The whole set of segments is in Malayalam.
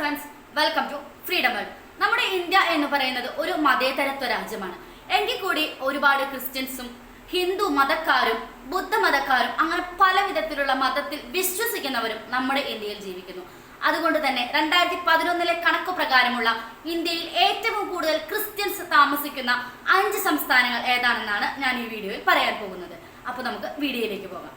Friends, welcome to freedom world. നമ്മുടെ ഇന്ത്യ എന്ന് പറയുന്നത് ഒരു മതേതരത്വ രാജ്യമാണ്. എങ്കിൽ കൂടി ഒരുപാട് ക്രിസ്ത്യൻസും ഹിന്ദു മതക്കാരും ബുദ്ധ മതക്കാരും അങ്ങനെ പല വിധത്തിലുള്ള മതത്തിൽ വിശ്വസിക്കുന്നവരും നമ്മുടെ ഇന്ത്യയിൽ ജീവിക്കുന്നു. അതുകൊണ്ട് തന്നെ 2011 കണക്കു പ്രകാരമുള്ള ഇന്ത്യയിൽ ഏറ്റവും കൂടുതൽ ക്രിസ്ത്യൻസ് താമസിക്കുന്ന 5 സംസ്ഥാനങ്ങൾ ഏതാണെന്നാണ് ഞാൻ ഈ വീഡിയോയിൽ പറയാൻ പോകുന്നത്. അപ്പോൾ നമുക്ക് വീഡിയോയിലേക്ക് പോകാം.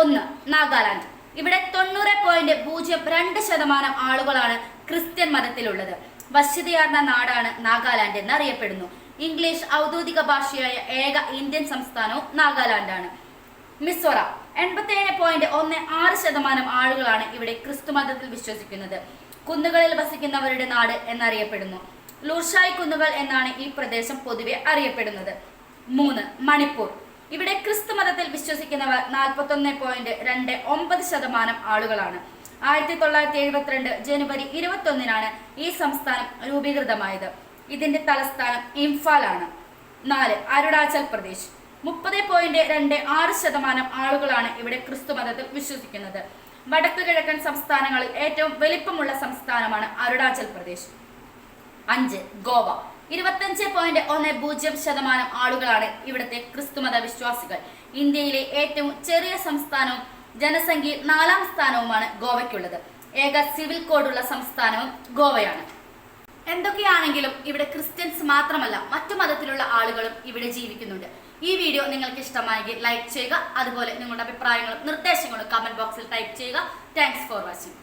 1. നാഗാലാൻഡ്. ഇവിടെ 90.02% ആളുകളാണ് ക്രിസ്ത്യൻ മതത്തിലുള്ളത്. വശ്യതയാർന്ന നാടാണ് നാഗാലാൻഡ് എന്ന് അറിയപ്പെടുന്നു. ഇംഗ്ലീഷ് ഔദ്യോഗിക ഭാഷയായ ഏക ഇന്ത്യൻ സംസ്ഥാനവും നാഗാലാൻഡാണ്. മിസോറാം. 87.16% ആളുകളാണ് ഇവിടെ ക്രിസ്തു മതത്തിൽ വിശ്വസിക്കുന്നത്. കുന്നുകളിൽ വസിക്കുന്നവരുടെ നാട് എന്നറിയപ്പെടുന്നു. ലൂർഷായ് കുന്നുകൾ എന്നാണ് ഈ പ്രദേശം പൊതുവെ അറിയപ്പെടുന്നത്. 3. മണിപ്പൂർ. ഇവിടെ ക്രിസ്തു മതത്തിൽ വിശ്വസിക്കുന്നവർ 41.29% ആളുകളാണ്. 1972 ജനുവരി 21 ഈ സംസ്ഥാനം രൂപീകൃതമായത്. ഇതിന്റെ തലസ്ഥാനം ഇംഫാൽ ആണ്. 4. അരുണാചൽ പ്രദേശ്. 30.26% ആളുകളാണ് ഇവിടെ ക്രിസ്തു മതത്തിൽ വിശ്വസിക്കുന്നത്. വടക്കു കിഴക്കൻ സംസ്ഥാനങ്ങളിൽ ഏറ്റവും വലിപ്പമുള്ള സംസ്ഥാനമാണ് അരുണാചൽ പ്രദേശ്. 5. ഗോവ. 25.10% ആളുകളാണ് ഇവിടുത്തെ ക്രിസ്തുമത വിശ്വാസികൾ. ഇന്ത്യയിലെ ഏറ്റവും ചെറിയ സംസ്ഥാനവും ജനസംഖ്യയിൽ 4ാം സ്ഥാനവുമാണ് ഗോവയ്ക്കുള്ളത്. ഏക സിവിൽ കോഡുള്ള സംസ്ഥാനവും ഗോവയാണ്. എന്തൊക്കെയാണെങ്കിലും ഇവിടെ ക്രിസ്ത്യൻസ് മാത്രമല്ല മറ്റു മതത്തിലുള്ള ആളുകളും ഇവിടെ ജീവിക്കുന്നുണ്ട്. ഈ വീഡിയോ നിങ്ങൾക്ക് ഇഷ്ടമായെങ്കിൽ ലൈക്ക് ചെയ്യുക. അതുപോലെ നിങ്ങളുടെ അഭിപ്രായങ്ങളും നിർദ്ദേശങ്ങളും കമന്റ് ബോക്സിൽ ടൈപ്പ് ചെയ്യുക. Thanks for watching.